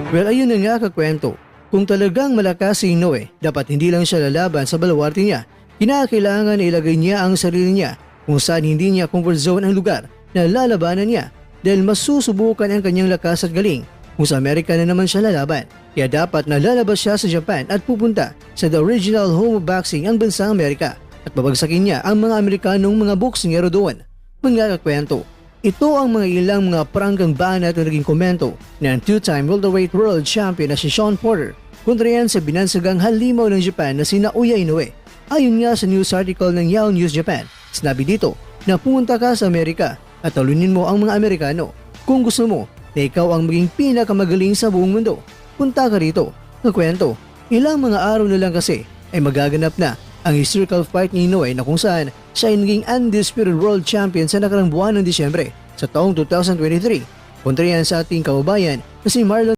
Well, ayun na nga kakwento. Kung talagang malakas si Inoue, dapat hindi lang siya lalaban sa baluarte niya. Kinakailangan ilagay niya ang sarili niya kung saan hindi niya comfort zone ang lugar na lalabanan niya dahil masusubukan ang kanyang lakas at galing kung sa Amerika na naman siya lalaban. Kaya dapat na lalabas siya sa Japan at pupunta sa the original home of boxing ang bansang Amerika at babagsakin niya ang mga Amerikanong mga boksingero doon. Mga kakwento, ito ang mga ilang mga pranggang banat na naging komento ng two-time welterweight world champion na si Shawn Porter kontra yan sa binansagang halimaw ng Japan na si Naoya Inoue. Ayon nga sa news article ng Yahoo News Japan, sinabi dito na pumunta ka sa Amerika at talunin mo ang mga Amerikano. Kung gusto mo na ikaw ang maging pinakamagaling sa buong mundo, punta ka rito. Nakwento, ilang mga araw na lang kasi ay magaganap na ang historical fight ni Inoue na kung saan siya ay naging undisputed world champion sa nakarang buwan ng Disyembre sa taong 2023. Kontra yan sa ating kababayan na si Marlon